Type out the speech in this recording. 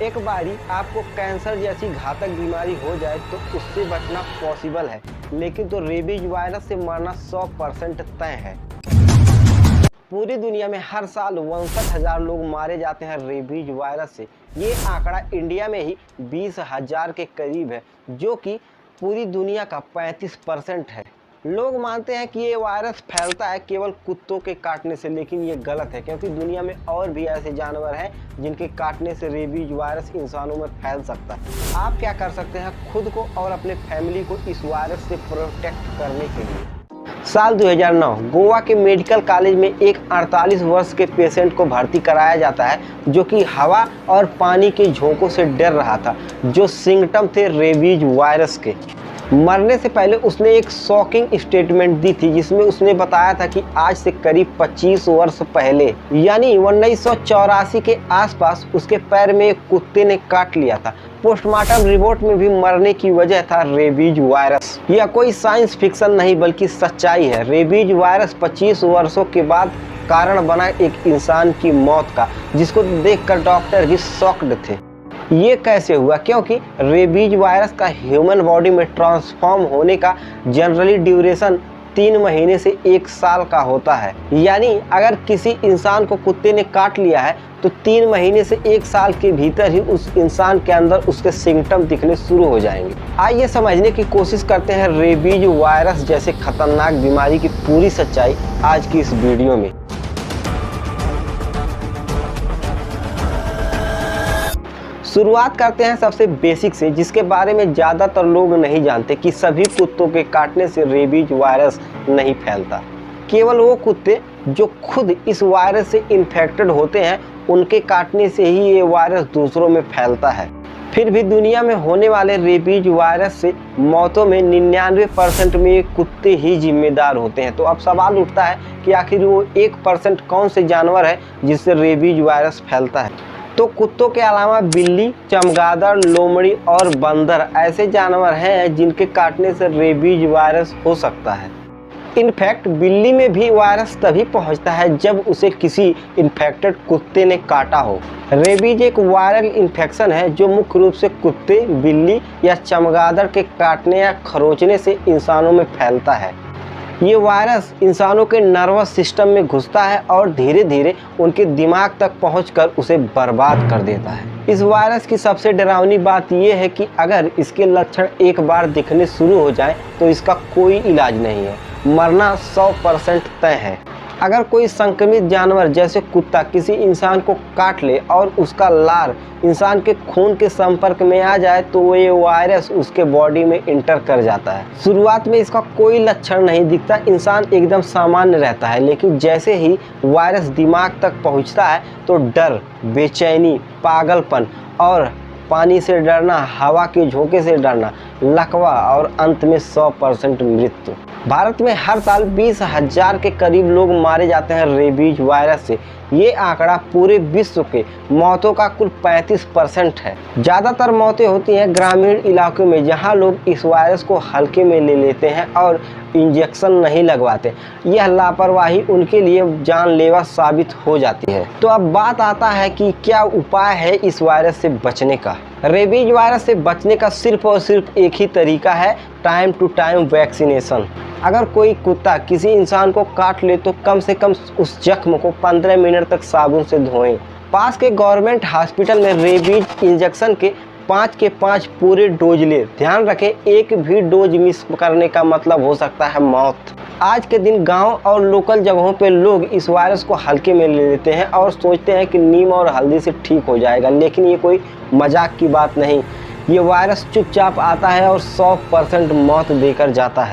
एक बारी आपको कैंसर जैसी घातक बीमारी हो जाए तो उससे बचना पॉसिबल है, लेकिन तो रेबीज वायरस से मरना 100% तय है। पूरी दुनिया में हर साल 62,000 लोग मारे जाते हैं रेबीज वायरस से। ये आंकड़ा इंडिया में ही 20,000 के करीब है, जो कि पूरी दुनिया का 35% है। लोग मानते हैं कि ये वायरस फैलता है केवल कुत्तों के काटने से, लेकिन ये गलत है, क्योंकि दुनिया में और भी ऐसे जानवर हैं जिनके काटने से रेबीज वायरस इंसानों में फैल सकता है। आप क्या कर सकते हैं खुद को और अपने फैमिली को इस वायरस से प्रोटेक्ट करने के लिए? साल 2009 गोवा के मेडिकल कॉलेज में एक 48 वर्ष के पेशेंट को भर्ती कराया जाता है, जो कि हवा और पानी के झोंकों से डर रहा था, जो सिम्टम थे रेबीज वायरस के। मरने से पहले उसने एक शॉकिंग स्टेटमेंट दी थी, जिसमें उसने बताया था कि आज से करीब 25 वर्ष पहले यानी 1984 के आसपास उसके पैर में एक कुत्ते ने काट लिया था। पोस्टमार्टम रिपोर्ट में भी मरने की वजह था रेबीज वायरस। यह कोई साइंस फिक्शन नहीं बल्कि सच्चाई है। रेबीज वायरस 25 वर्षों के बाद कारण बना एक इंसान की मौत का, जिसको देखकर डॉक्टर भी शॉक्ड थे। ये कैसे हुआ? क्योंकि रेबीज वायरस का ह्यूमन बॉडी में ट्रांसफॉर्म होने का जनरली ड्यूरेशन 3 महीने से 1 साल का होता है। यानी अगर किसी इंसान को कुत्ते ने काट लिया है तो 3 महीने से 1 साल के भीतर ही उस इंसान के अंदर उसके सिम्टम दिखने शुरू हो जाएंगे। आइए समझने की कोशिश करते हैं रेबीज वायरस जैसे खतरनाक बीमारी की पूरी सच्चाई आज की इस वीडियो में। शुरुआत करते हैं सबसे बेसिक से, जिसके बारे में ज़्यादातर लोग नहीं जानते कि सभी कुत्तों के काटने से रेबीज वायरस नहीं फैलता। केवल वो कुत्ते जो खुद इस वायरस से इन्फेक्टेड होते हैं, उनके काटने से ही ये वायरस दूसरों में फैलता है। फिर भी दुनिया में होने वाले रेबीज वायरस से मौतों में 99% में ये कुत्ते ही जिम्मेदार होते हैं। तो अब सवाल उठता है कि आखिर वो 1% कौन से जानवर है जिससे रेबीज वायरस फैलता है? तो कुत्तों के अलावा बिल्ली, चमगादड़, लोमड़ी और बंदर ऐसे जानवर हैं जिनके काटने से रेबीज वायरस हो सकता है। इनफैक्ट बिल्ली में भी वायरस तभी पहुंचता है जब उसे किसी इन्फेक्टेड कुत्ते ने काटा हो। रेबीज एक वायरल इन्फेक्शन है जो मुख्य रूप से कुत्ते, बिल्ली या चमगादड़ के काटने या खरोंचने से इंसानों में फैलता है। ये वायरस इंसानों के नर्वस सिस्टम में घुसता है और धीरे धीरे उनके दिमाग तक पहुंचकर उसे बर्बाद कर देता है। इस वायरस की सबसे डरावनी बात यह है कि अगर इसके लक्षण एक बार दिखने शुरू हो जाए तो इसका कोई इलाज नहीं है, मरना 100% तय है। अगर कोई संक्रमित जानवर जैसे कुत्ता किसी इंसान को काट ले और उसका लार इंसान के खून के संपर्क में आ जाए तो ये वायरस उसके बॉडी में इंटर कर जाता है। शुरुआत में इसका कोई लक्षण नहीं दिखता, इंसान एकदम सामान्य रहता है, लेकिन जैसे ही वायरस दिमाग तक पहुंचता है तो डर, बेचैनी, पागलपन और पानी से डरना, हवा के झोंके से डरना, लकवा और अंत में 100% मृत्यु। भारत में हर साल 20,000 के करीब लोग मारे जाते हैं रेबीज वायरस से। ये आंकड़ा पूरे विश्व के मौतों का कुल 35% है। ज़्यादातर मौतें होती हैं ग्रामीण इलाकों में, जहां लोग इस वायरस को हल्के में ले लेते हैं और इंजेक्शन नहीं लगवाते। यह लापरवाही उनके लिए जानलेवा साबित हो जाती है। तो अब बात आता है कि क्या उपाय है इस वायरस से बचने का। रेबीज वायरस से बचने का सिर्फ और सिर्फ एक ही तरीका है, टाइम टू टाइम वैक्सीनेशन। अगर कोई कुत्ता किसी इंसान को काट ले तो कम से कम उस जख्म को 15 मिनट तक साबुन से धोएं। पास के गवर्नमेंट हॉस्पिटल में रेबीज इंजेक्शन के 5 के 5 पूरे डोज ले। ध्यान रखें, एक भी डोज मिस करने का मतलब हो सकता है मौत। आज के दिन गांव और लोकल जगहों पे लोग इस वायरस को हल्के में ले लेते हैं और सोचते हैं कि नीम और हल्दी से ठीक हो जाएगा, लेकिन ये कोई मजाक की बात नहीं। ये वायरस चुपचाप आता है और 100% मौत देकर जाता है।